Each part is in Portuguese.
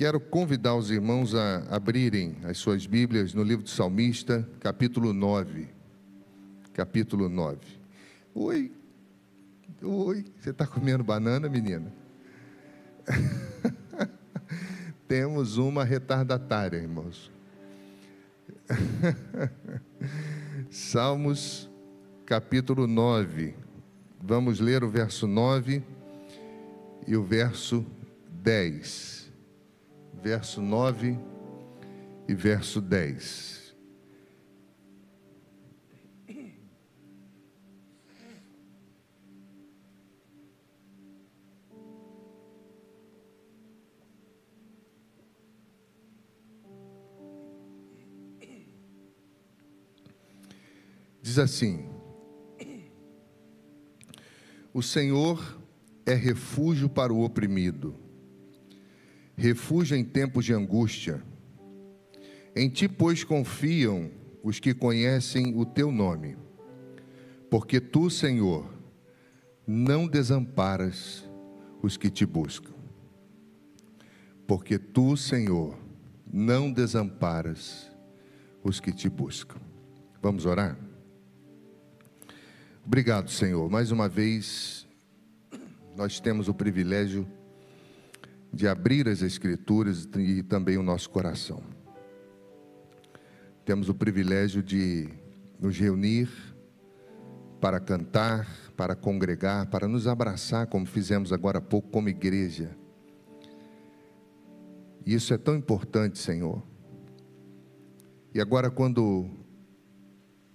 Quero convidar os irmãos a abrirem as suas Bíblias no livro do Salmista, capítulo 9. Capítulo 9. Oi, você está comendo banana, menina? Temos uma retardatária, irmãos. Salmos, capítulo 9. Vamos ler o verso 9 e o verso 10. Verso 9 e verso 10. Diz assim: o Senhor é refúgio para o oprimido, refúgio em tempos de angústia. Em ti, pois, confiam os que conhecem o teu nome, porque tu, Senhor, não desamparas os que te buscam. Porque tu, Senhor, não desamparas os que te buscam. Vamos orar? Obrigado, Senhor. Mais uma vez, nós temos o privilégio de abrir as Escrituras e também o nosso coração. Temos o privilégio de nos reunir para cantar, para congregar, para nos abraçar, como fizemos agora há pouco como igreja. E isso é tão importante, Senhor. E agora, quando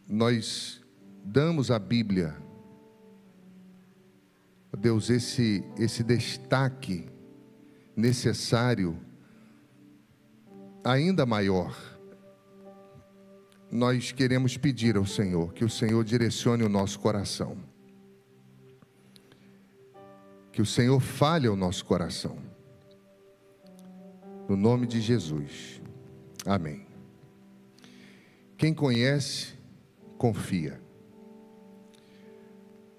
nós damos à Bíblia, Deus, esse destaque necessário, ainda maior, nós queremos pedir ao Senhor, que o Senhor direcione o nosso coração, que o Senhor fale ao nosso coração, no nome de Jesus, amém. Quem conhece, confia.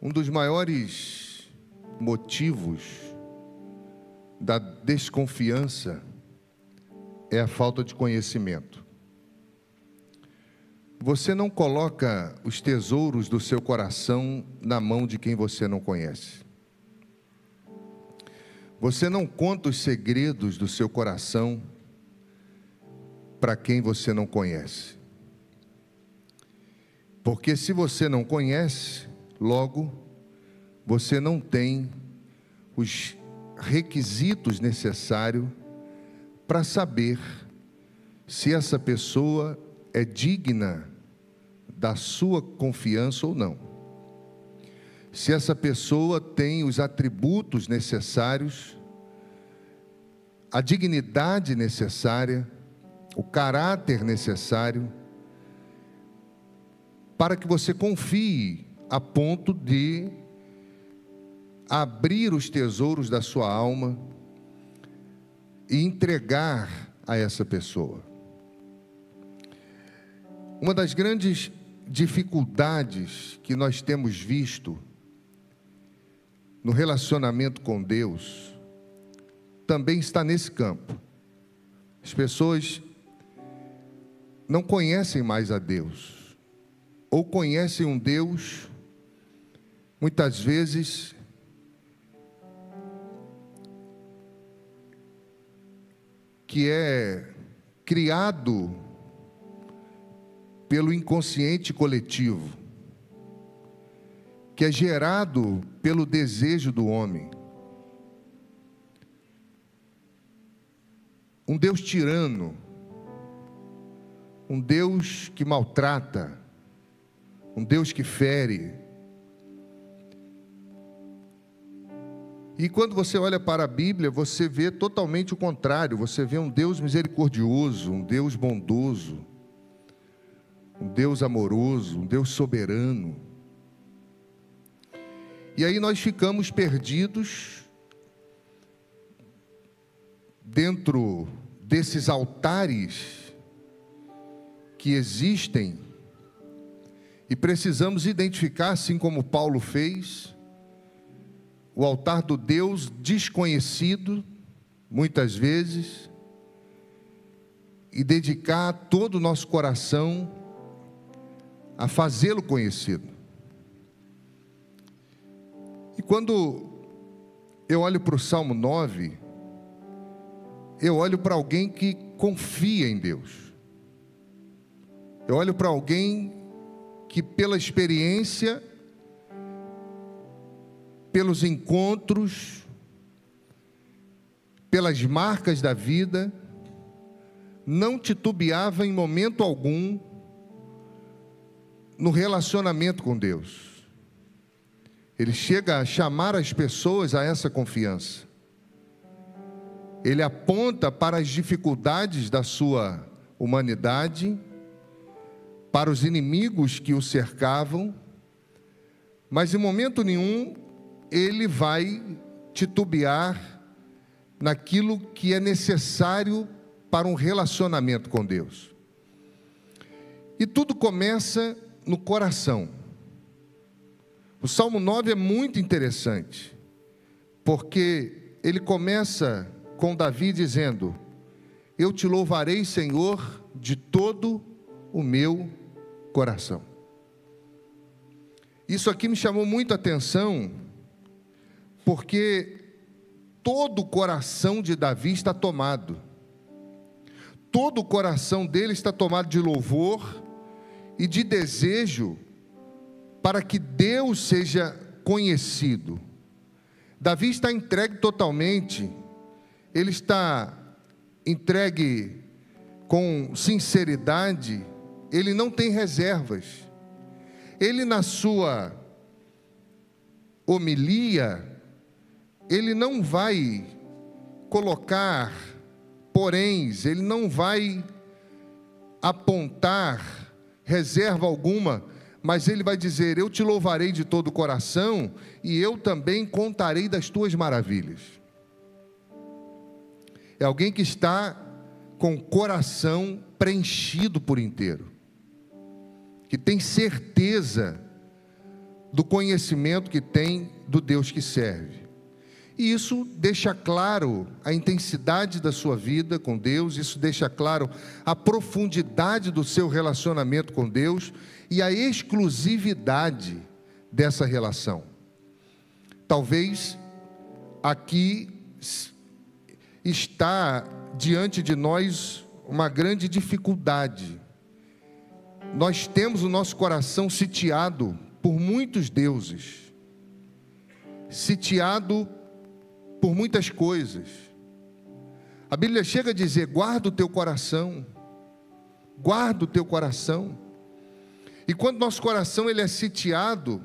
Um dos maiores motivos da desconfiança é a falta de conhecimento. Você não coloca os tesouros do seu coração na mão de quem você não conhece. Você não conta os segredos do seu coração para quem você não conhece. Porque se você não conhece, logo você não tem os requisitos necessários para saber se essa pessoa é digna da sua confiança ou não. Se essa pessoa tem os atributos necessários, a dignidade necessária, o caráter necessário, para que você confie a ponto de abrir os tesouros da sua alma e entregar a essa pessoa. Uma das grandes dificuldades que nós temos visto no relacionamento com Deus também está nesse campo. As pessoas não conhecem mais a Deus, ou conhecem um Deus, muitas vezes, que é criado pelo inconsciente coletivo, que é gerado pelo desejo do homem. Um Deus tirano, um Deus que maltrata, um Deus que fere. E quando você olha para a Bíblia, você vê totalmente o contrário. Você vê um Deus misericordioso, um Deus bondoso, um Deus amoroso, um Deus soberano. E aí nós ficamos perdidos dentro desses altares que existem, e precisamos identificar, assim como Paulo fez, o altar do Deus desconhecido, muitas vezes, e dedicar todo o nosso coração a fazê-lo conhecido. E quando eu olho para o Salmo 9, eu olho para alguém que confia em Deus. Eu olho para alguém que, pela experiência, pelos encontros, pelas marcas da vida, não titubeava em momento algum no relacionamento com Deus. Ele chega a chamar as pessoas a essa confiança. Ele aponta para as dificuldades da sua humanidade, para os inimigos que o cercavam, mas em momento nenhum ele vai titubear naquilo que é necessário para um relacionamento com Deus. E tudo começa no coração. O Salmo 9 é muito interessante, porque ele começa com Davi dizendo: eu te louvarei, Senhor, de todo o meu coração. Isso aqui me chamou muito a atenção, porque todo o coração de Davi está tomado. Todo o coração dele está tomado de louvor e de desejo para que Deus seja conhecido. Davi está entregue totalmente, ele está entregue com sinceridade, ele não tem reservas. Ele, na sua homilia, ele não vai colocar poréns, ele não vai apontar reserva alguma, mas ele vai dizer: eu te louvarei de todo o coração e eu também contarei das tuas maravilhas. É alguém que está com o coração preenchido por inteiro, que tem certeza do conhecimento que tem do Deus que serve. E isso deixa claro a intensidade da sua vida com Deus, isso deixa claro a profundidade do seu relacionamento com Deus e a exclusividade dessa relação. Talvez aqui está diante de nós uma grande dificuldade. Nós temos o nosso coração sitiado por muitos deuses, sitiado por muitas coisas. A Bíblia chega a dizer: guarda o teu coração, guarda o teu coração. E quando nosso coração ele é sitiado,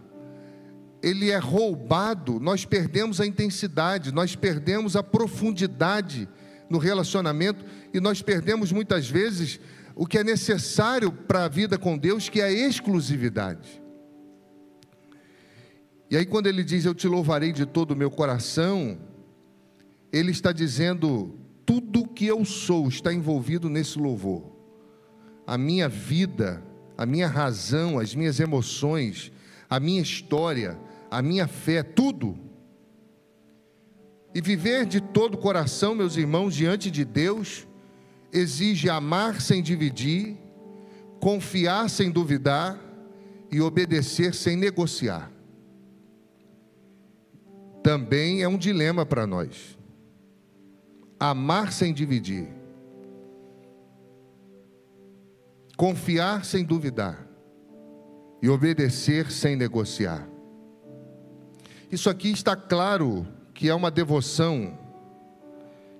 ele é roubado, nós perdemos a intensidade, nós perdemos a profundidade no relacionamento e nós perdemos muitas vezes o que é necessário para a vida com Deus, que é a exclusividade. E aí quando ele diz: eu te louvarei de todo o meu coração, ele está dizendo: tudo que eu sou está envolvido nesse louvor. A minha vida, a minha razão, as minhas emoções, a minha história, a minha fé, tudo. E viver de todo o coração, meus irmãos, diante de Deus, exige amar sem dividir, confiar sem duvidar e obedecer sem negociar. Também é um dilema para nós. Amar sem dividir, confiar sem duvidar e obedecer sem negociar. Isso aqui está claro que é uma devoção,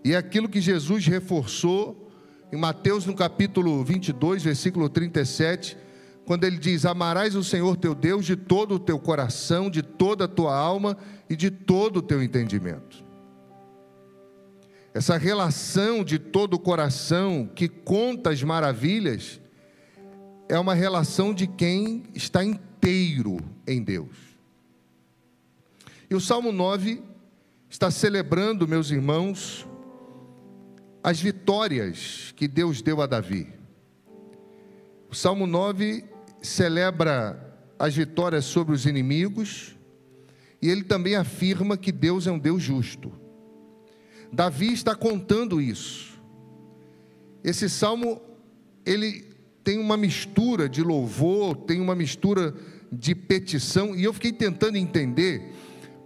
e é aquilo que Jesus reforçou em Mateus no capítulo 22, versículo 37, quando ele diz: amarás o Senhor teu Deus de todo o teu coração, de toda a tua alma e de todo o teu entendimento. Essa relação de todo o coração que conta as maravilhas é uma relação de quem está inteiro em Deus. E o Salmo 9 está celebrando, meus irmãos, as vitórias que Deus deu a Davi. O Salmo 9 celebra as vitórias sobre os inimigos e ele também afirma que Deus é um Deus justo. Davi está contando isso. esse salmo, ele tem uma mistura de louvor, tem uma mistura de petição, e eu fiquei tentando entender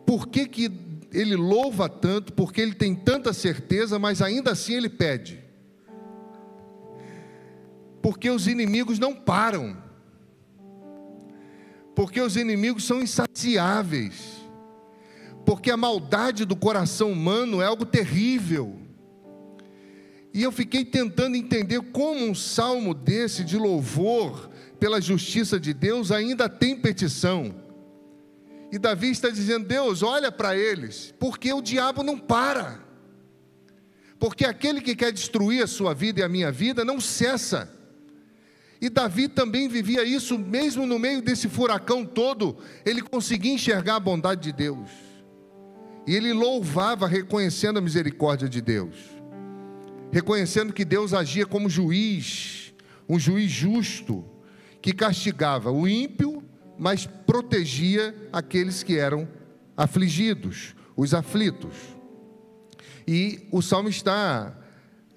por que que ele louva tanto, porque ele tem tanta certeza, mas ainda assim ele pede. Porque os inimigos não param, porque os inimigos são insaciáveis, porque a maldade do coração humano é algo terrível. E eu fiquei tentando entender como um salmo desse de louvor pela justiça de Deus ainda tem petição. E Davi está dizendo: Deus, olha para eles, porque o diabo não para, porque aquele que quer destruir a sua vida e a minha vida não cessa. E Davi também vivia isso, mesmo no meio desse furacão todo, ele conseguia enxergar a bondade de Deus, e ele louvava, reconhecendo a misericórdia de Deus, reconhecendo que Deus agia como juiz, um juiz justo, que castigava o ímpio, mas protegia aqueles que eram afligidos, os aflitos. E o salmo está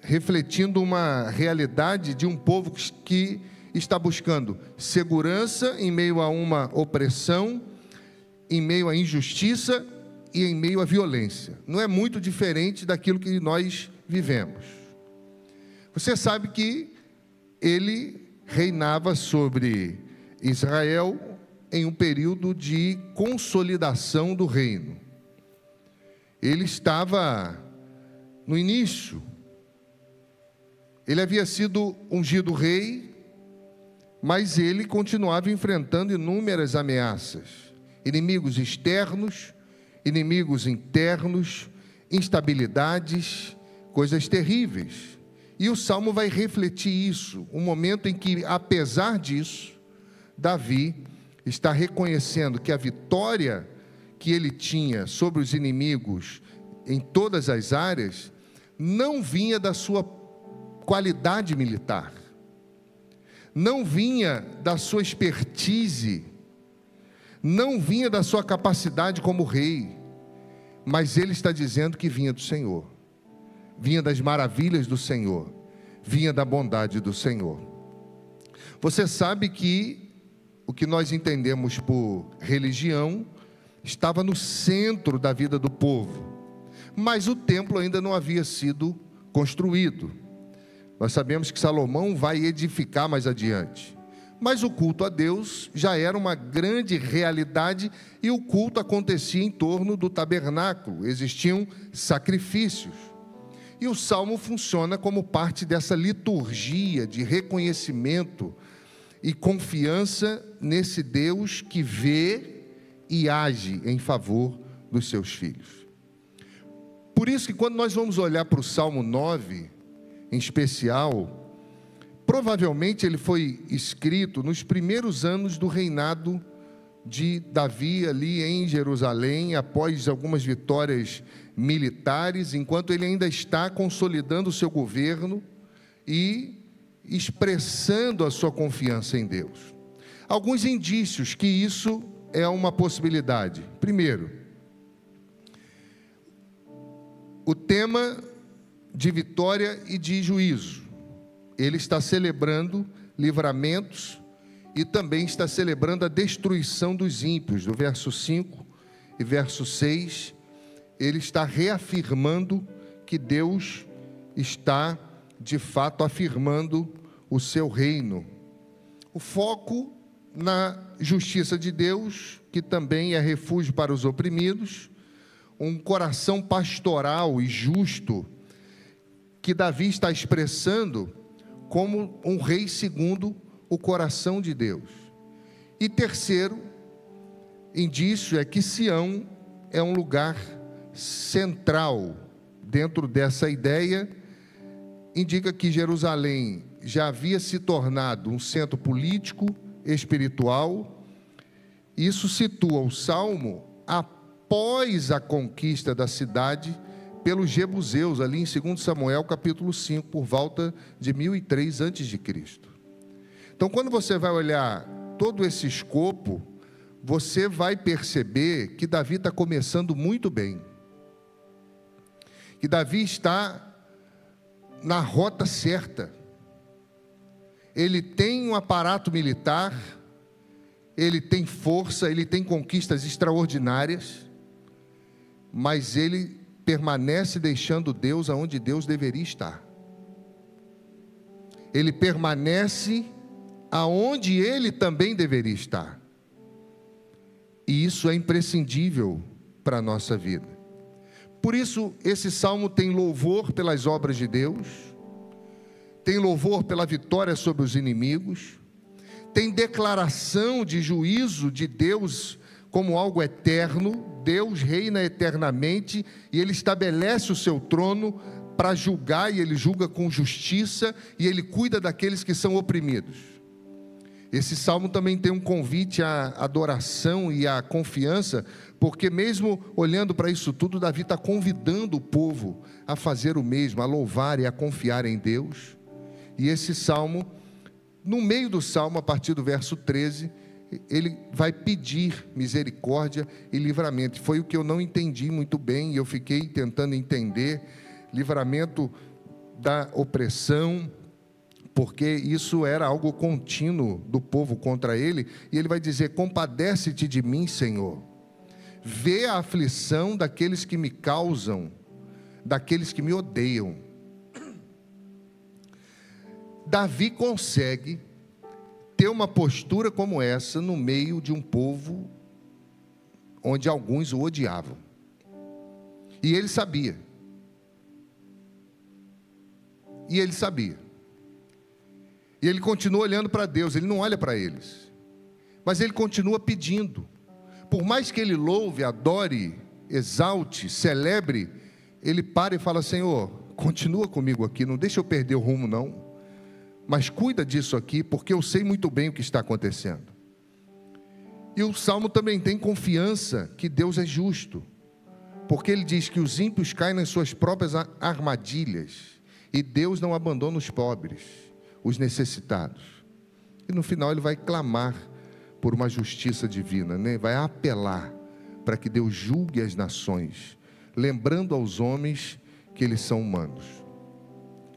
refletindo uma realidade de um povo que está buscando segurança em meio a uma opressão, em meio à injustiça e em meio à violência. Não é muito diferente daquilo que nós vivemos. Você sabe que ele reinava sobre Israel em um período de consolidação do reino. Ele estava no início. Ele havia sido ungido rei, mas ele continuava enfrentando inúmeras ameaças, inimigos externos, inimigos internos, instabilidades, coisas terríveis. E o salmo vai refletir isso, um momento em que, apesar disso, Davi está reconhecendo que a vitória que ele tinha sobre os inimigos em todas as áreas não vinha da sua qualidade militar, não vinha da sua expertise, não vinha da sua capacidade como rei, mas ele está dizendo que vinha do Senhor, vinha das maravilhas do Senhor, vinha da bondade do Senhor. Você sabe que o que nós entendemos por religião estava no centro da vida do povo, mas o templo ainda não havia sido construído. Nós sabemos que Salomão vai edificar mais adiante, mas o culto a Deus já era uma grande realidade, e o culto acontecia em torno do tabernáculo, existiam sacrifícios, e o salmo funciona como parte dessa liturgia de reconhecimento e confiança nesse Deus que vê e age em favor dos seus filhos. Por isso que quando nós vamos olhar para o Salmo 9, em especial, provavelmente ele foi escrito nos primeiros anos do reinado de Davi ali em Jerusalém, após algumas vitórias militares, enquanto ele ainda está consolidando o seu governo e expressando a sua confiança em Deus. Alguns indícios que isso é uma possibilidade. Primeiro, o tema de vitória e de juízo. Ele está celebrando livramentos e também está celebrando a destruição dos ímpios. Do verso 5 e verso 6, ele está reafirmando que Deus está, de fato, afirmando o seu reino. O foco na justiça de Deus, que também é refúgio para os oprimidos, um coração pastoral e justo, que Davi está expressando como um rei segundo o coração de Deus. E terceiro indício é que Sião é um lugar central dentro dessa ideia. Indica que Jerusalém já havia se tornado um centro político, espiritual. Isso situa o salmo após a conquista da cidade pelos jebuseus, ali em 2 Samuel capítulo 5, por volta de 1003 a.C. Então, quando você vai olhar todo esse escopo, você vai perceber que Davi está começando muito bem, que Davi está na rota certa. Ele tem um aparato militar, ele tem força, ele tem conquistas extraordinárias, mas ele permanece deixando Deus aonde Deus deveria estar. Ele permanece aonde ele também deveria estar. E isso é imprescindível para a nossa vida. Por isso, esse salmo tem louvor pelas obras de Deus, tem louvor pela vitória sobre os inimigos, tem declaração de juízo de Deus como algo eterno. Deus reina eternamente e Ele estabelece o seu trono para julgar, e Ele julga com justiça, e Ele cuida daqueles que são oprimidos. Esse salmo também tem um convite à adoração e à confiança, porque mesmo olhando para isso tudo, Davi está convidando o povo a fazer o mesmo, a louvar e a confiar em Deus. E esse salmo, no meio do salmo, a partir do verso 13, ele vai pedir misericórdia e livramento. Foi o que eu não entendi muito bem, e eu fiquei tentando entender. Livramento da opressão, porque isso era algo contínuo do povo contra ele, e ele vai dizer: compadece-te de mim, Senhor, vê a aflição daqueles que me causam, daqueles que me odeiam. Davi consegue ter uma postura como essa no meio de um povo onde alguns o odiavam, e ele sabia. E ele sabia. E ele continua olhando para Deus, ele não olha para eles, mas ele continua pedindo. Por mais que ele louve, adore, exalte, celebre, ele para e fala: Senhor, continua comigo aqui, não deixa eu perder o rumo não, mas cuida disso aqui, porque eu sei muito bem o que está acontecendo. E o salmo também tem confiança que Deus é justo, porque ele diz que os ímpios caem nas suas próprias armadilhas, e Deus não abandona os pobres, os necessitados. E no final ele vai clamar por uma justiça divina, né? Vai apelar para que Deus julgue as nações, lembrando aos homens que eles são humanos.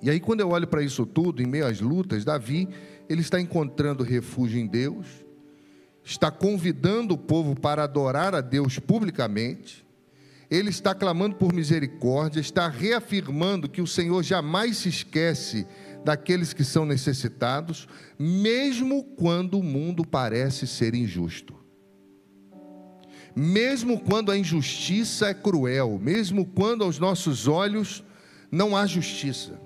E aí, quando eu olho para isso tudo, em meio às lutas, Davi, ele está encontrando refúgio em Deus, está convidando o povo para adorar a Deus publicamente. Ele está clamando por misericórdia, está reafirmando que o Senhor jamais se esquece daqueles que são necessitados, mesmo quando o mundo parece ser injusto, mesmo quando a injustiça é cruel, mesmo quando aos nossos olhos não há justiça.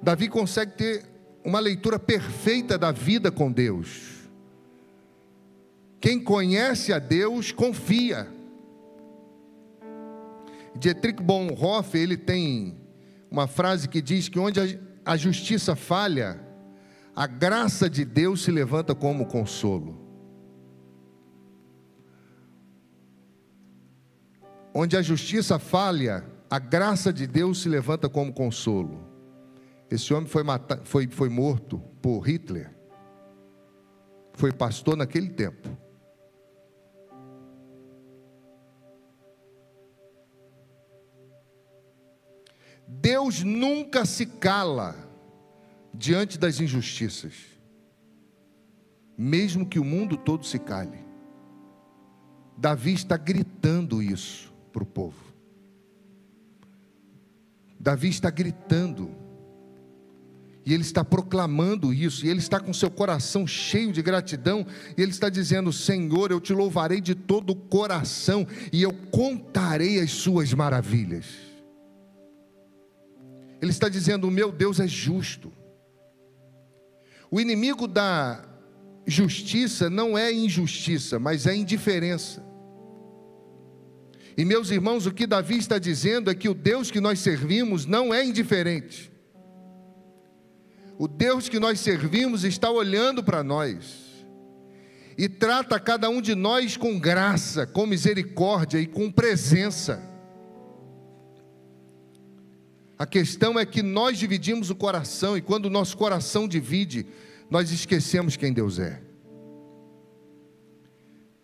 Davi consegue ter uma leitura perfeita da vida com Deus. Quem conhece a Deus confia. Dietrich Bonhoeffer, ele tem uma frase que diz que onde a justiça falha, a graça de Deus se levanta como consolo. Onde a justiça falha, a graça de Deus se levanta como consolo. Esse homem foi morto por Hitler, foi pastor naquele tempo. Deus nunca se cala diante das injustiças, mesmo que o mundo todo se cale. Davi está gritando isso para o povo. Davi está gritando, e ele está proclamando isso, e ele está com seu coração cheio de gratidão, e ele está dizendo: Senhor, eu te louvarei de todo o coração, e eu contarei as suas maravilhas. Ele está dizendo: o meu Deus é justo. O inimigo da justiça não é injustiça, mas é indiferença. E meus irmãos, o que Davi está dizendo é que o Deus que nós servimos não é indiferente. O Deus que nós servimos está olhando para nós e trata cada um de nós com graça, com misericórdia e com presença. A questão é que nós dividimos o coração, e quando o nosso coração divide, nós esquecemos quem Deus é.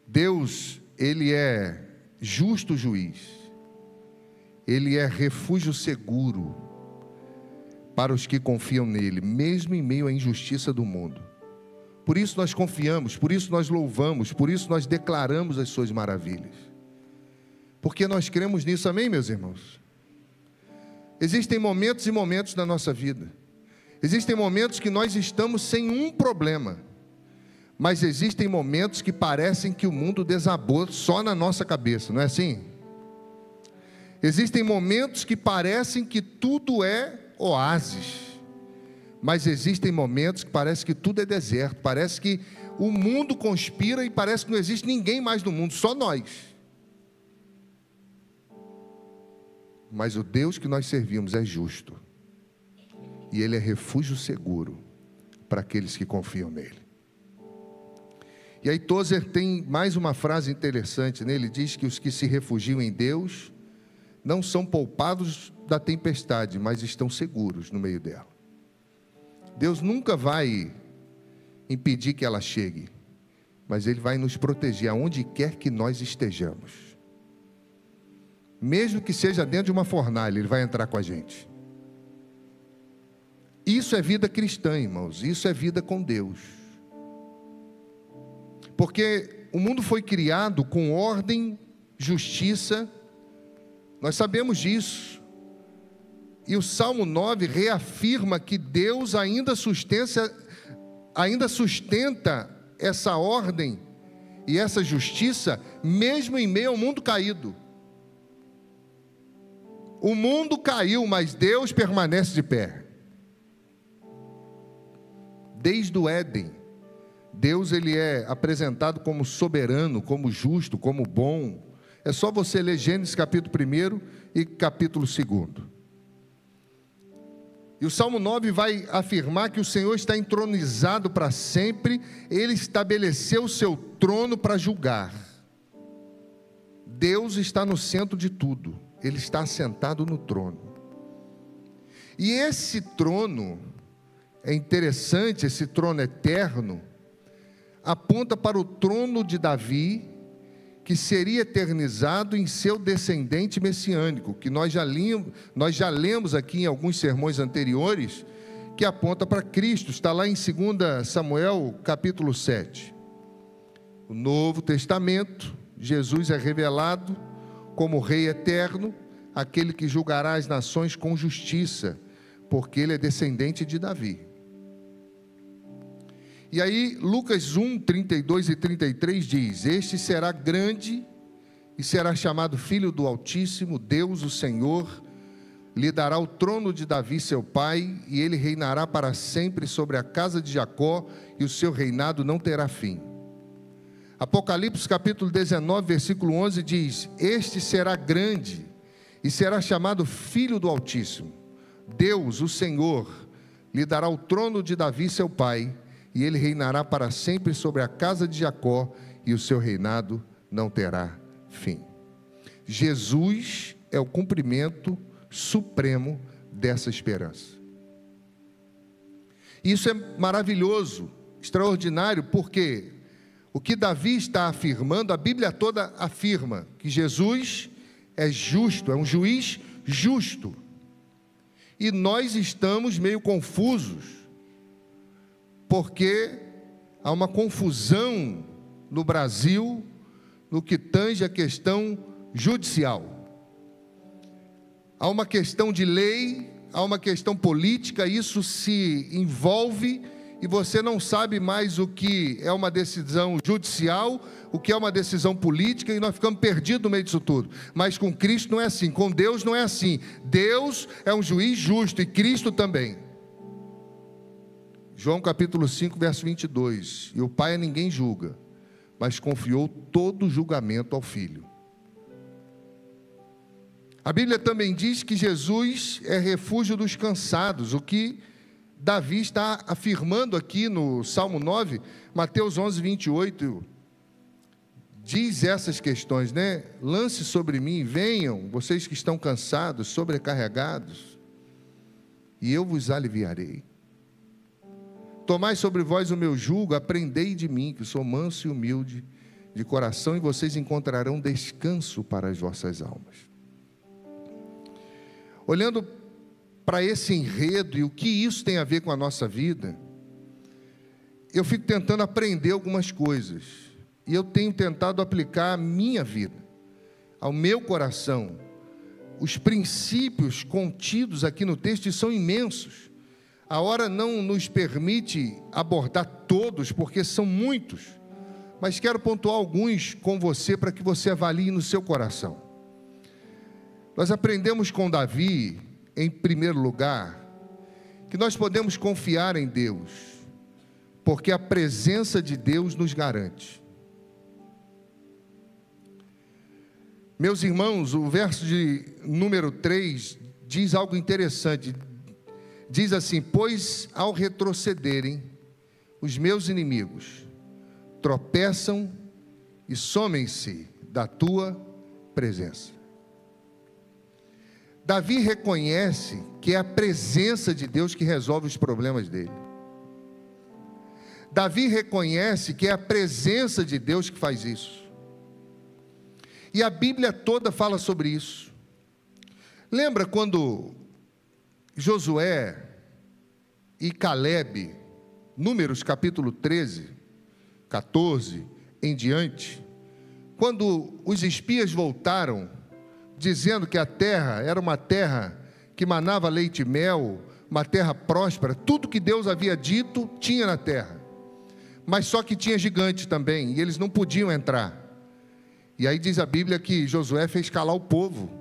Deus, Ele é justo juiz, Ele é refúgio seguro, para os que confiam nele, mesmo em meio à injustiça do mundo. Por isso nós confiamos, por isso nós louvamos, por isso nós declaramos as suas maravilhas. Porque nós cremos nisso, amém, meus irmãos? Existem momentos e momentos na nossa vida. Existem momentos que nós estamos sem um problema. Mas existem momentos que parecem que o mundo desabou só na nossa cabeça, não é assim? Existem momentos que parecem que tudo é oásis. Mas existem momentos que parece que tudo é deserto. Parece que o mundo conspira e parece que não existe ninguém mais no mundo, só nós. Mas o Deus que nós servimos é justo. E Ele é refúgio seguro para aqueles que confiam nele. E aí Tozer tem mais uma frase interessante, né? Ele diz que os que se refugiam em Deus não são poupados da tempestade, mas estão seguros no meio dela. Deus nunca vai impedir que ela chegue, mas Ele vai nos proteger aonde quer que nós estejamos. Mesmo que seja dentro de uma fornalha, Ele vai entrar com a gente. Isso é vida cristã, irmãos, isso é vida com Deus. Porque o mundo foi criado com ordem, justiça, nós sabemos disso. E o Salmo 9 reafirma que Deus ainda sustenta essa ordem e essa justiça, mesmo em meio ao mundo caído. O mundo caiu, mas Deus permanece de pé. Desde o Éden, Deus ele é apresentado como soberano, como justo, como bom. É só você ler Gênesis capítulo 1 e capítulo 2. E o Salmo 9 vai afirmar que o Senhor está entronizado para sempre. Ele estabeleceu o seu trono para julgar. Deus está no centro de tudo. Ele está assentado no trono. E esse trono, é interessante, esse trono eterno, aponta para o trono de Davi, que seria eternizado em seu descendente messiânico, que nós já lemos aqui em alguns sermões anteriores, que aponta para Cristo, está lá em 2 Samuel capítulo 7. O Novo Testamento, Jesus é revelado como Rei eterno, aquele que julgará as nações com justiça, porque ele é descendente de Davi. E aí Lucas 1, 32 e 33 diz: este será grande e será chamado Filho do Altíssimo, Deus o Senhor lhe dará o trono de Davi seu pai, e ele reinará para sempre sobre a casa de Jacó, e o seu reinado não terá fim. Apocalipse capítulo 19, versículo 11 diz: este será grande e será chamado Filho do Altíssimo, Deus o Senhor lhe dará o trono de Davi seu pai, e ele reinará para sempre sobre a casa de Jacó, e o seu reinado não terá fim. Jesus é o cumprimento supremo dessa esperança. Isso é maravilhoso, extraordinário, porque o que Davi está afirmando, a Bíblia toda afirma que Jesus é justo, é um juiz justo. E nós estamos meio confusos, porque há uma confusão no Brasil no que tange a questão judicial. Há uma questão de lei, há uma questão política, isso se envolve e você não sabe mais o que é uma decisão judicial, o que é uma decisão política, e nós ficamos perdidos no meio disso tudo. Mas com Cristo não é assim, com Deus não é assim. Deus é um juiz justo e Cristo também. João capítulo 5, verso 22, e o Pai a ninguém julga, mas confiou todo o julgamento ao Filho. A Bíblia também diz que Jesus é refúgio dos cansados, o que Davi está afirmando aqui no Salmo 9, Mateus 11, 28, diz essas questões, né? Lance sobre mim, venham, vocês que estão cansados, sobrecarregados, e eu vos aliviarei. Tomai sobre vós o meu jugo, aprendei de mim, que sou manso e humilde de coração, e vocês encontrarão descanso para as vossas almas. Olhando para esse enredo e o que isso tem a ver com a nossa vida, eu fico tentando aprender algumas coisas. E eu tenho tentado aplicar à minha vida, ao meu coração. Os princípios contidos aqui no texto são imensos. A hora não nos permite abordar todos, porque são muitos. Mas quero pontuar alguns com você, para que você avalie no seu coração. Nós aprendemos com Davi, em primeiro lugar, que nós podemos confiar em Deus, porque a presença de Deus nos garante. Meus irmãos, o verso de número 3 diz algo interessante. Diz assim: pois ao retrocederem, os meus inimigos tropeçam e somem-se da tua presença. Davi reconhece que é a presença de Deus que resolve os problemas dele. Davi reconhece que é a presença de Deus que faz isso. E a Bíblia toda fala sobre isso. Lembra quando Josué e Caleb, Números capítulo 13, 14 em diante, quando os espias voltaram, dizendo que a terra era uma terra que manava leite e mel, uma terra próspera, tudo que Deus havia dito tinha na terra, mas só que tinha gigante também, e eles não podiam entrar. E aí diz a Bíblia que Josué fez calar o povo,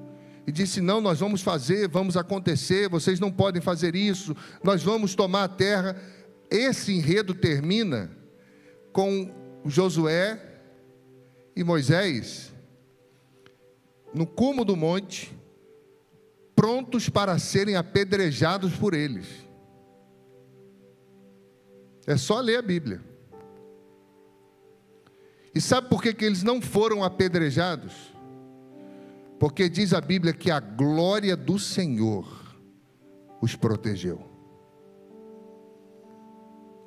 e disse: não, nós vamos fazer, vamos acontecer, vocês não podem fazer isso, nós vamos tomar a terra. Esse enredo termina com Josué e Moisés no cume do monte, prontos para serem apedrejados por eles. É só ler a Bíblia. E sabe por que eles não foram apedrejados? Porque diz a Bíblia que a glória do Senhor os protegeu.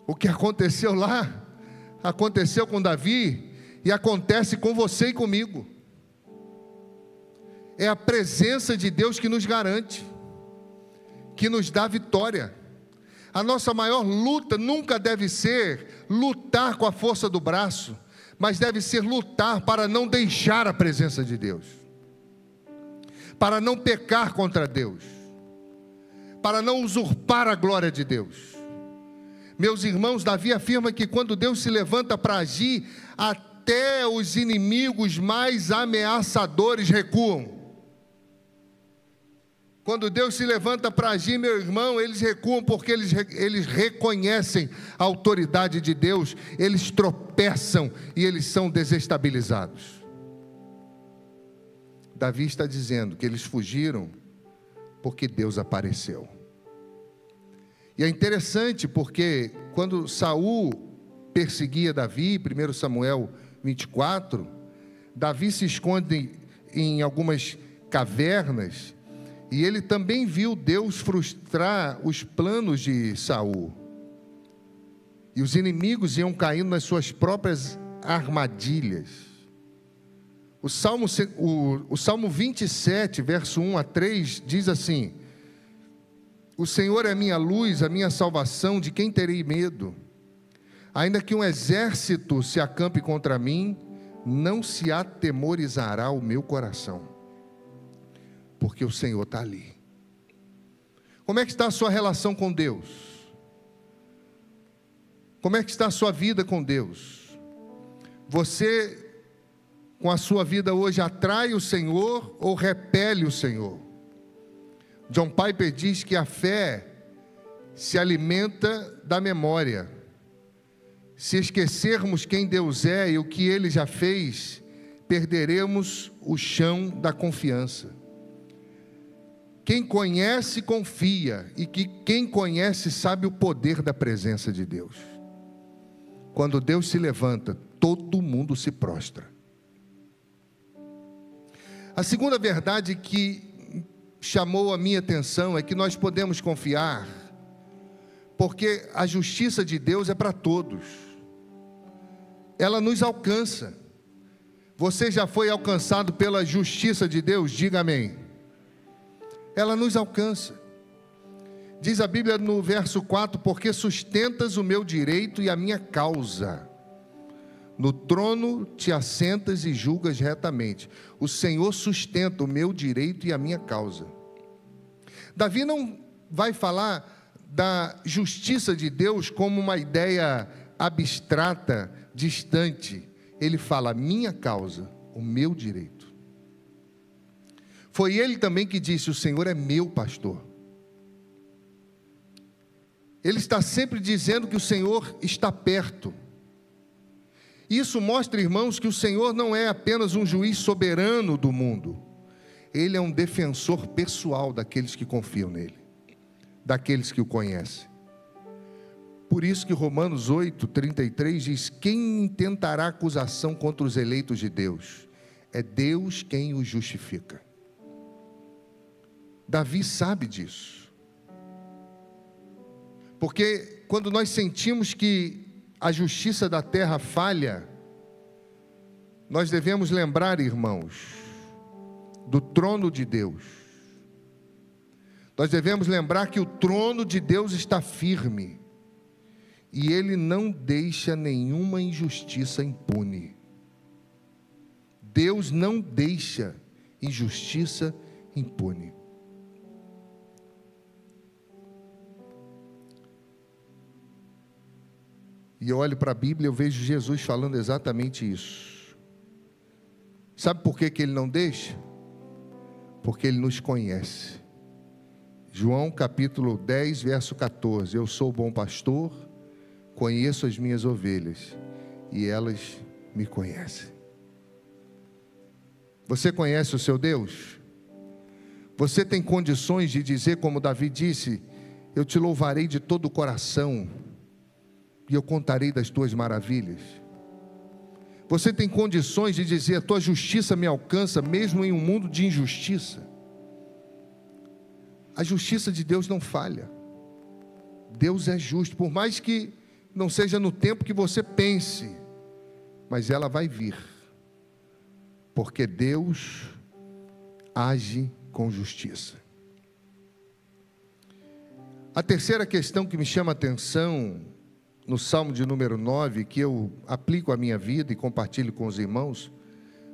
O que aconteceu lá, aconteceu com Davi e acontece com você e comigo. É a presença de Deus que nos garante, que nos dá vitória. A nossa maior luta nunca deve ser lutar com a força do braço, mas deve ser lutar para não deixar a presença de Deus, para não pecar contra Deus, para não usurpar a glória de Deus. Meus irmãos, Davi afirma que quando Deus se levanta para agir, até os inimigos mais ameaçadores recuam. Quando Deus se levanta para agir, meu irmão, eles recuam porque eles reconhecem a autoridade de Deus, eles tropeçam e eles são desestabilizados. Davi está dizendo que eles fugiram porque Deus apareceu. E é interessante porque quando Saul perseguia Davi, 1 Samuel 24, Davi se esconde em algumas cavernas, e ele também viu Deus frustrar os planos de Saul. E os inimigos iam caindo nas suas próprias armadilhas. O Salmo 27, verso 1 a 3, diz assim: o Senhor é a minha luz, a minha salvação, de quem terei medo? Ainda que um exército se acampe contra mim, não se atemorizará o meu coração, porque o Senhor está ali. Como é que está a sua relação com Deus? Como é que está a sua vida com Deus? Você, com a sua vida hoje, atrai o Senhor ou repele o Senhor? John Piper diz que a fé se alimenta da memória. Se esquecermos quem Deus é e o que Ele já fez, perderemos o chão da confiança. Quem conhece, confia, e que quem conhece sabe o poder da presença de Deus. Quando Deus se levanta, todo mundo se prostra. A segunda verdade que chamou a minha atenção é que nós podemos confiar, porque a justiça de Deus é para todos. Ela nos alcança. Você já foi alcançado pela justiça de Deus? Diga amém. Ela nos alcança. Diz a Bíblia no verso 4: porque sustentas o meu direito e a minha causa. No trono te assentas e julgas retamente. O Senhor sustenta o meu direito e a minha causa. Davi não vai falar da justiça de Deus como uma ideia abstrata, distante. Ele fala: minha causa, o meu direito. Foi ele também que disse: o Senhor é meu pastor. Ele está sempre dizendo que o Senhor está perto. Isso mostra, irmãos, que o Senhor não é apenas um juiz soberano do mundo. Ele é um defensor pessoal daqueles que confiam nele, daqueles que o conhecem. Por isso que Romanos 8:33 diz: quem intentará acusação contra os eleitos de Deus? É Deus quem os justifica. Davi sabe disso. Porque quando nós sentimos que a justiça da terra falha, nós devemos lembrar, irmãos, do trono de Deus. Nós devemos lembrar que o trono de Deus está firme e Ele não deixa nenhuma injustiça impune. Deus não deixa injustiça impune. E eu olho para a Bíblia e eu vejo Jesus falando exatamente isso. Sabe por que Ele não deixa? Porque Ele nos conhece. João capítulo 10, verso 14. Eu sou o bom pastor, conheço as minhas ovelhas, e elas me conhecem. Você conhece o seu Deus? Você tem condições de dizer, como Davi disse: eu te louvarei de todo o coração, e eu contarei das tuas maravilhas. Você tem condições de dizer: a tua justiça me alcança, mesmo em um mundo de injustiça. A justiça de Deus não falha. Deus é justo, por mais que não seja no tempo que você pense, mas ela vai vir, porque Deus age com justiça. A terceira questão que me chama a atenção no Salmo de número 9, que eu aplico à minha vida e compartilho com os irmãos,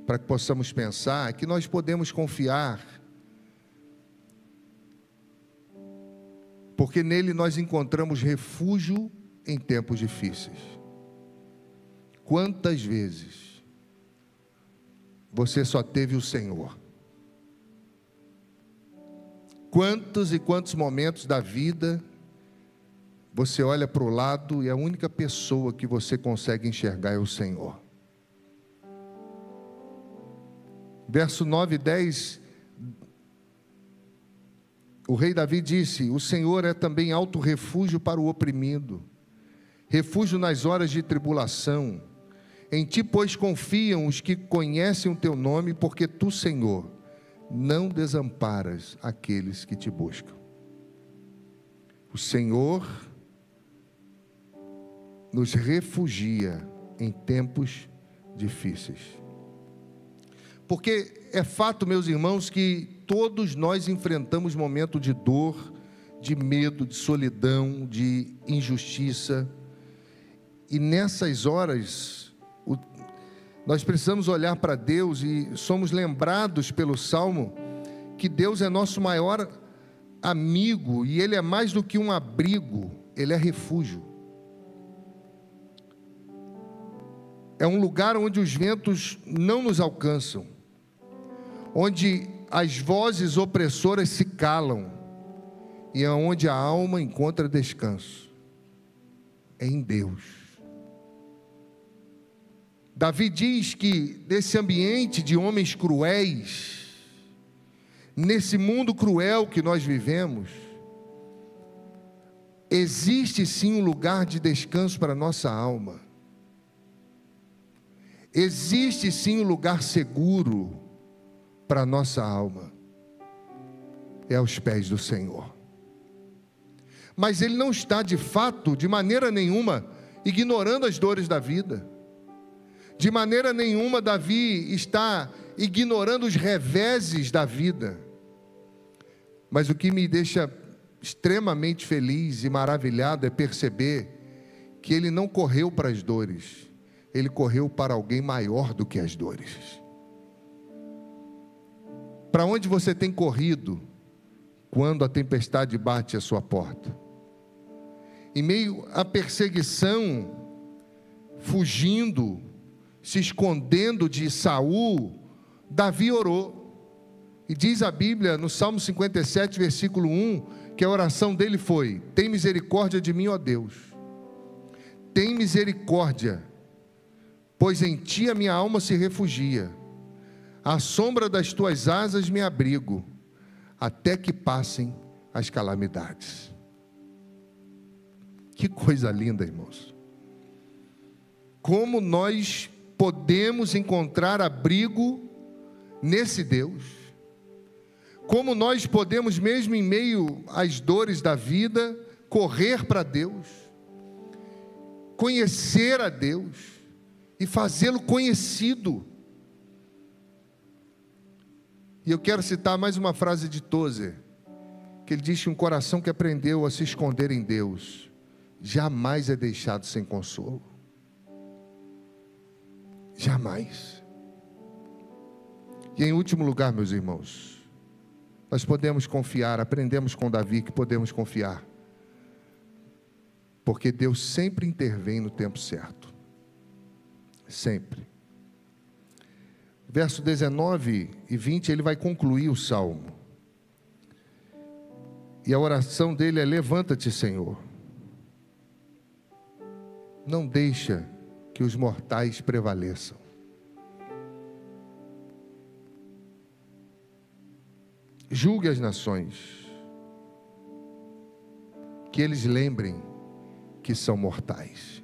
para que possamos pensar, que nós podemos confiar, porque nele nós encontramos refúgio em tempos difíceis. Quantas vezes você só teve o Senhor? Quantos e quantos momentos da vida você olha para o lado e a única pessoa que você consegue enxergar é o Senhor? Verso 9 e 10, o rei Davi disse: o Senhor é também alto refúgio para o oprimido, refúgio nas horas de tribulação. Em ti, pois, confiam os que conhecem o teu nome, porque tu, Senhor, não desamparas aqueles que te buscam. O Senhor nos refugia em tempos difíceis. Porque é fato, meus irmãos, que todos nós enfrentamos momentos de dor, de medo, de solidão, de injustiça. E nessas horas, nós precisamos olhar para Deus e somos lembrados pelo Salmo que Deus é nosso maior amigo e Ele é mais do que um abrigo, Ele é refúgio. É um lugar onde os ventos não nos alcançam, onde as vozes opressoras se calam e é onde a alma encontra descanso. É em Deus. Davi diz que nesse ambiente de homens cruéis, nesse mundo cruel que nós vivemos, existe sim um lugar de descanso para a nossa alma. Existe sim um lugar seguro para a nossa alma. É aos pés do Senhor. Mas Ele não está de fato, de maneira nenhuma, ignorando as dores da vida. De maneira nenhuma Davi está ignorando os reveses da vida. Mas o que me deixa extremamente feliz e maravilhado é perceber que ele não correu para as dores, ele correu para alguém maior do que as dores. Para onde você tem corrido quando a tempestade bate à sua porta? Em meio à perseguição, fugindo, se escondendo de Saul, Davi orou. E diz a Bíblia, no Salmo 57, versículo 1, que a oração dele foi: tem misericórdia de mim, ó Deus, tem misericórdia, pois em ti a minha alma se refugia, à sombra das tuas asas me abrigo, até que passem as calamidades. Que coisa linda, irmãos. Como nós podemos encontrar abrigo nesse Deus? Como nós podemos, mesmo em meio às dores da vida, correr para Deus, conhecer a Deus e fazê-lo conhecido? E eu quero citar mais uma frase de Tozer, que ele diz que um coração que aprendeu a se esconder em Deus jamais é deixado sem consolo. Jamais. E em último lugar, meus irmãos, nós podemos confiar, aprendemos com Davi que podemos confiar, porque Deus sempre intervém no tempo certo. Sempre. Verso 19 e 20, ele vai concluir o salmo. E a oração dele é: levanta-te, Senhor. Não deixa que os mortais prevaleçam. Julgue as nações, que eles lembrem que são mortais.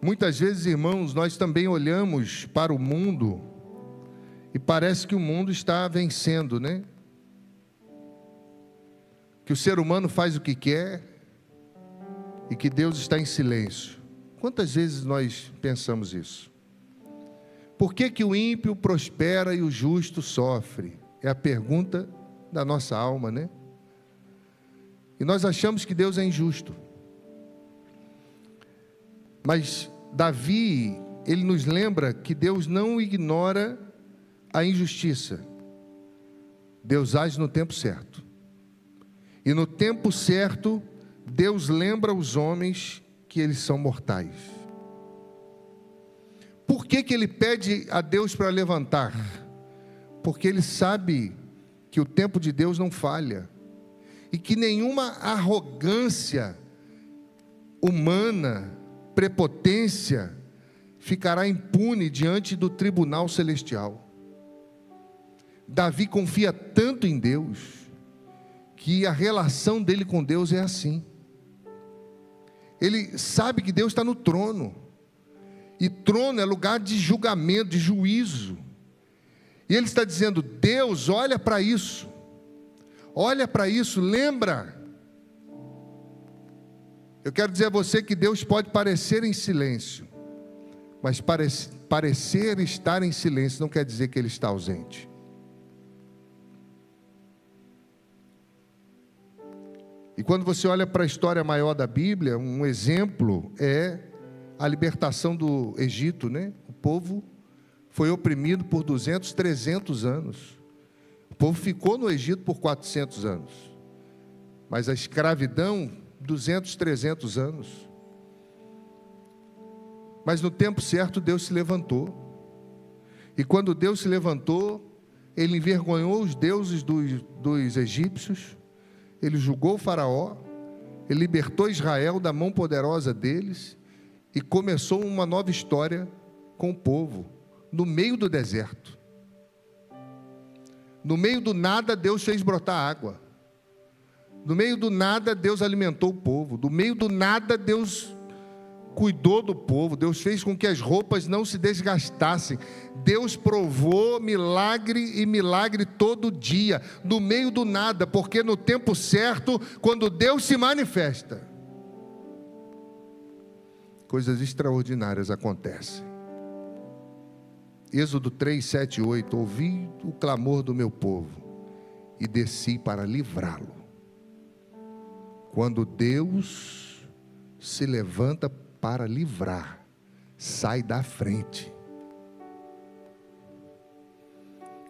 Muitas vezes, irmãos, nós também olhamos para o mundo e parece que o mundo está vencendo, né? Que o ser humano faz o que quer e que Deus está em silêncio. Quantas vezes nós pensamos isso? Por que que o ímpio prospera e o justo sofre? É a pergunta da nossa alma, né? E nós achamos que Deus é injusto. Mas Davi, ele nos lembra que Deus não ignora a injustiça. Deus age no tempo certo. E no tempo certo, Deus lembra os homens que eles são mortais. Por que que ele pede a Deus para levantar? Porque ele sabe que o tempo de Deus não falha. E que nenhuma arrogância humana, prepotência, ficará impune diante do tribunal celestial. Davi confia tanto em Deus, que a relação dele com Deus é assim. Ele sabe que Deus está no trono, e trono é lugar de julgamento, de juízo, e ele está dizendo: Deus, olha para isso, lembra. Eu quero dizer a você que Deus pode parecer em silêncio, mas parecer estar em silêncio não quer dizer que Ele está ausente. E quando você olha para a história maior da Bíblia, um exemplo é a libertação do Egito, né? O povo foi oprimido por 200, 300 anos. O povo ficou no Egito por 400 anos. Mas a escravidão, 200, 300 anos. Mas no tempo certo Deus se levantou. E quando Deus se levantou, Ele envergonhou os deuses dos egípcios. Ele julgou o faraó. Ele libertou Israel da mão poderosa deles. E começou uma nova história com o povo, no meio do deserto. No meio do nada, Deus fez brotar água. No meio do nada, Deus alimentou o povo. No meio do nada, Deus cuidou do povo. Deus fez com que as roupas não se desgastassem. Deus provou milagre e milagre todo dia, no meio do nada, porque no tempo certo, quando Deus se manifesta, coisas extraordinárias acontecem. Êxodo 3, 7 e 8. Ouvi o clamor do meu povo e desci para livrá-lo. Quando Deus se levanta para livrar, sai da frente.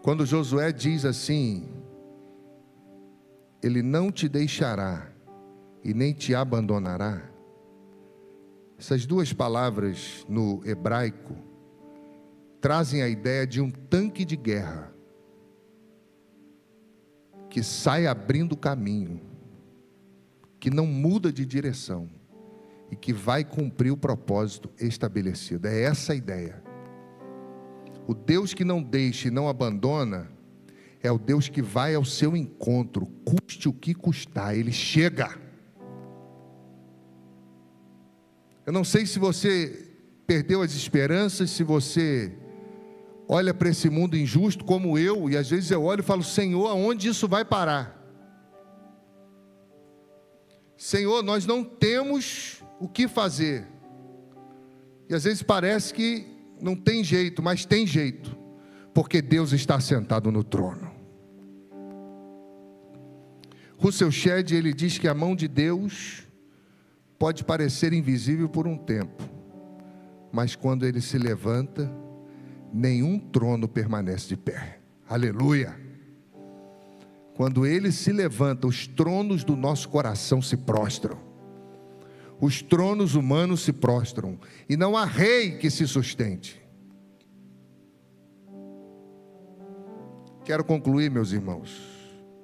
Quando Josué diz assim: Ele não te deixará e nem te abandonará. Essas duas palavras no hebraico trazem a ideia de um tanque de guerra que sai abrindo caminho, que não muda de direção e que vai cumprir o propósito estabelecido. É essa a ideia. O Deus que não deixa e não abandona é o Deus que vai ao seu encontro, custe o que custar. Ele chega. Eu não sei se você perdeu as esperanças, se você olha para esse mundo injusto como eu, e às vezes eu olho e falo: Senhor, aonde isso vai parar? Senhor, nós não temos o que fazer. E às vezes parece que não tem jeito, mas tem jeito, porque Deus está sentado no trono. Russell Shedd, ele diz que a mão de Deus pode parecer invisível por um tempo, mas quando Ele se levanta, nenhum trono permanece de pé. Aleluia! Quando Ele se levanta, os tronos do nosso coração se prostram. Os tronos humanos se prostram, e não há rei que se sustente. Quero concluir, meus irmãos,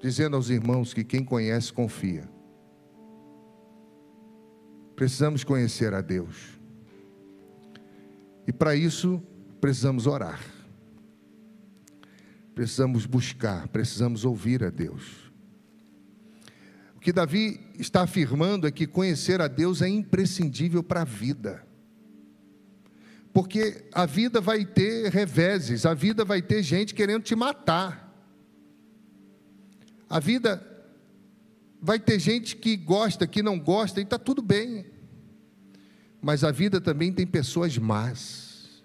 dizendo aos irmãos que quem conhece, confia. Precisamos conhecer a Deus. E para isso, precisamos orar. Precisamos buscar, precisamos ouvir a Deus. O que Davi está afirmando é que conhecer a Deus é imprescindível para a vida. Porque a vida vai ter reveses, a vida vai ter gente querendo te matar. A vida vai ter gente que gosta, que não gosta, e está tudo bem. Mas a vida também tem pessoas más.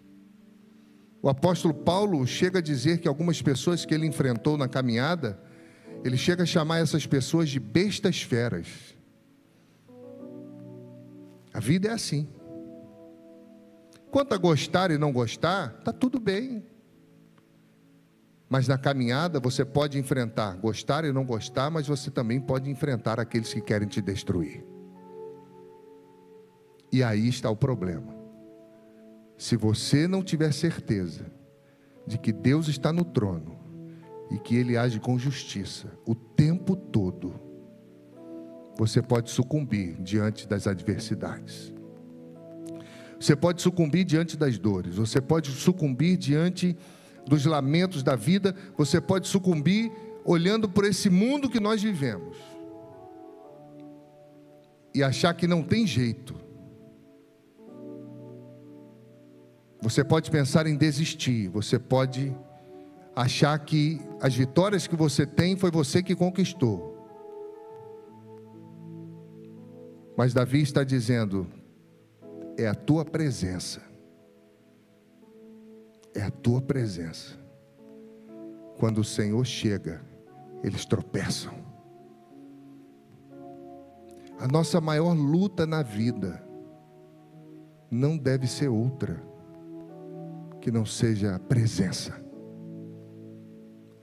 O apóstolo Paulo chega a dizer que algumas pessoas que ele enfrentou na caminhada, ele chega a chamar essas pessoas de bestas feras. A vida é assim. Quanto a gostar e não gostar, está tudo bem. Mas na caminhada você pode enfrentar, gostar e não gostar, mas você também pode enfrentar aqueles que querem te destruir. E aí está o problema. Se você não tiver certeza de que Deus está no trono e que Ele age com justiça o tempo todo, você pode sucumbir diante das adversidades. Você pode sucumbir diante das dores, você pode sucumbir diante dos lamentos da vida, você pode sucumbir olhando por esse mundo que nós vivemos e achar que não tem jeito. Você pode pensar em desistir, você pode achar que as vitórias que você tem foi você que conquistou. Mas Davi está dizendo: é a tua presença. É a tua presença. Quando o Senhor chega, eles tropeçam. A nossa maior luta na vida não deve ser outra que não seja a presença.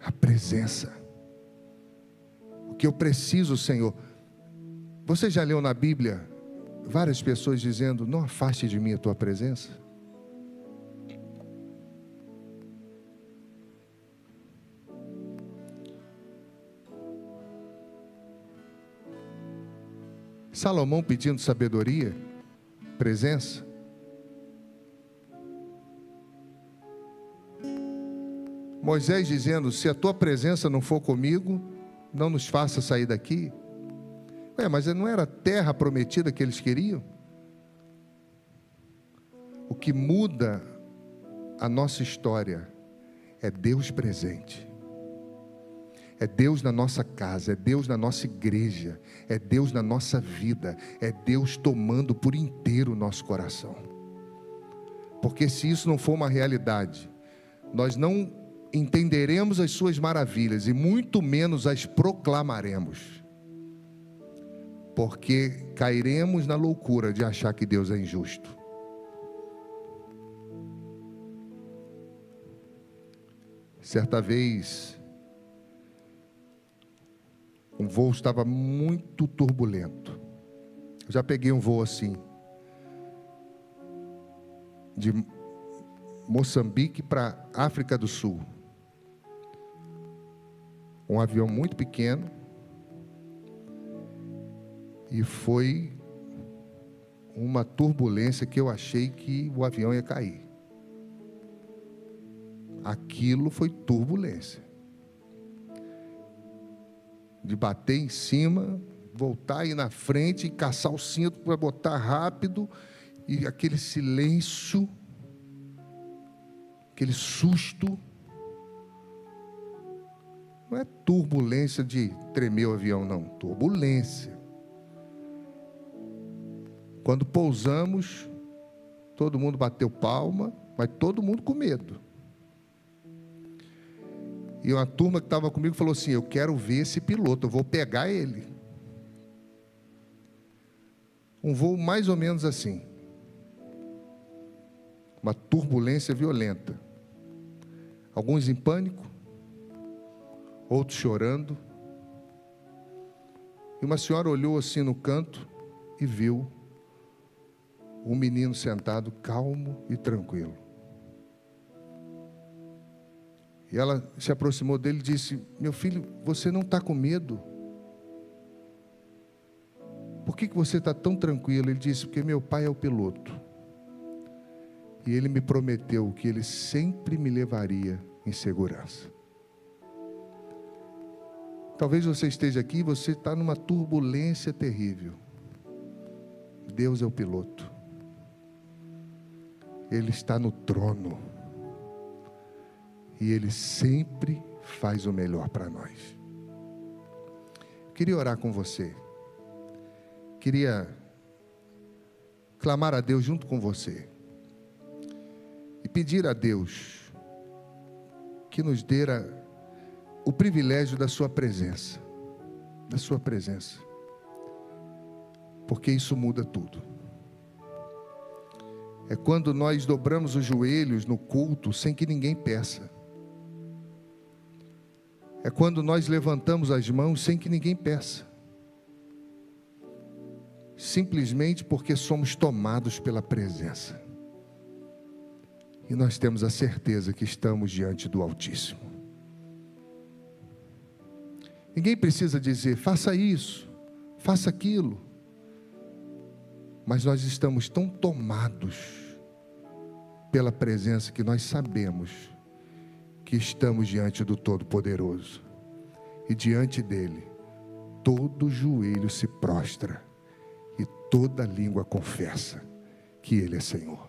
A presença. O que eu preciso, Senhor. Você já leu na Bíblia várias pessoas dizendo: não afaste de mim a tua presença? Salomão pedindo sabedoria, presença. Moisés dizendo: se a tua presença não for comigo, não nos faça sair daqui. Mas não era a terra prometida que eles queriam? O que muda a nossa história é Deus presente. É Deus na nossa casa, é Deus na nossa igreja, é Deus na nossa vida, é Deus tomando por inteiro o nosso coração. Porque se isso não for uma realidade, nós não entenderemos as suas maravilhas e muito menos as proclamaremos, porque cairemos na loucura de achar que Deus é injusto. Certa vez, um voo estava muito turbulento. Eu já peguei um voo assim, de Moçambique para África do Sul. Um avião muito pequeno, e foi uma turbulência que eu achei que o avião ia cair. Aquilo foi turbulência. De bater em cima, voltar aí na frente e caçar o cinto para botar rápido, e aquele silêncio, aquele susto. Não é turbulência de tremer o avião, não. Turbulência. Quando pousamos, todo mundo bateu palma, mas todo mundo com medo. E uma turma que estava comigo falou assim: eu quero ver esse piloto, eu vou pegar ele. Um voo mais ou menos assim. Uma turbulência violenta. Alguns em pânico, outros chorando. E uma senhora olhou assim no canto e viu um menino sentado calmo e tranquilo. E ela se aproximou dele e disse: meu filho, você não está com medo? Por que você está tão tranquilo? Ele disse: porque meu pai é o piloto. E ele me prometeu que ele sempre me levaria em segurança. Talvez você esteja aqui e você está numa turbulência terrível. Deus é o piloto. Ele está no trono. E Ele sempre faz o melhor para nós. Queria orar com você. Queria clamar a Deus junto com você. E pedir a Deus que nos dê o privilégio da sua presença. Da sua presença. Porque isso muda tudo. É quando nós dobramos os joelhos no culto sem que ninguém peça. É quando nós levantamos as mãos sem que ninguém peça. Simplesmente porque somos tomados pela presença. E nós temos a certeza que estamos diante do Altíssimo. Ninguém precisa dizer: faça isso, faça aquilo. Mas nós estamos tão tomados pela presença que nós sabemos que estamos diante do Todo-Poderoso. E diante dele, todo joelho se prostra e toda língua confessa que ele é Senhor.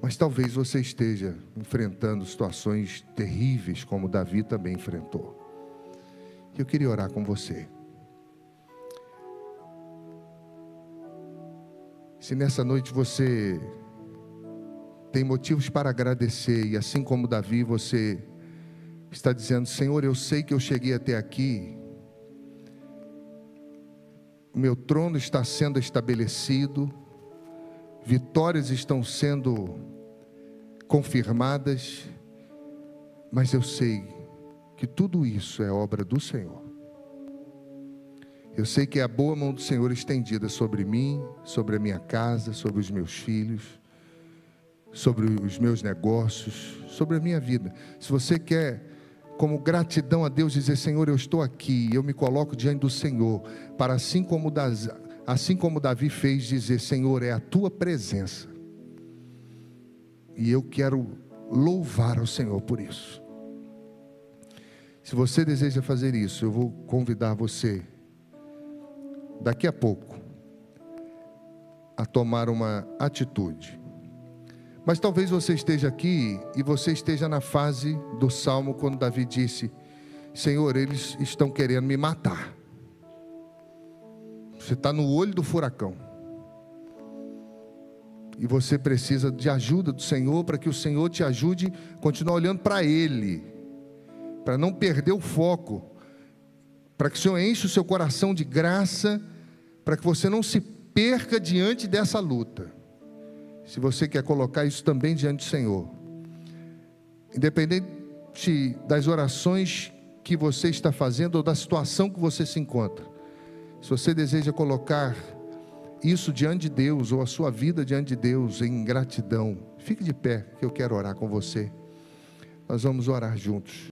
Mas talvez você esteja enfrentando situações terríveis, como Davi também enfrentou. Eu queria orar com você. Se nessa noite você tem motivos para agradecer, e assim como Davi, você está dizendo: Senhor, eu sei que eu cheguei até aqui, o meu trono está sendo estabelecido, vitórias estão sendo confirmadas, mas eu sei que tudo isso é obra do Senhor. Eu sei que é a boa mão do Senhor estendida sobre mim, sobre a minha casa, sobre os meus filhos, sobre os meus negócios, sobre a minha vida. Se você quer, como gratidão a Deus, dizer: Senhor, eu estou aqui, eu me coloco diante do Senhor, para assim como Davi fez, dizer: Senhor, é a tua presença, e eu quero louvar ao Senhor por isso. Se você deseja fazer isso, eu vou convidar você, daqui a pouco, a tomar uma atitude. Mas talvez você esteja aqui e você esteja na fase do Salmo quando Davi disse: Senhor, eles estão querendo me matar. Você está no olho do furacão. E você precisa de ajuda do Senhor, para que o Senhor te ajude a continuar olhando para Ele, para não perder o foco, para que o Senhor enche o seu coração de graça, para que você não se perca diante dessa luta. Se você quer colocar isso também diante do Senhor, independente das orações que você está fazendo ou da situação que você se encontra, se você deseja colocar isso diante de Deus, ou a sua vida diante de Deus em gratidão, fique de pé, que eu quero orar com você. Nós vamos orar juntos.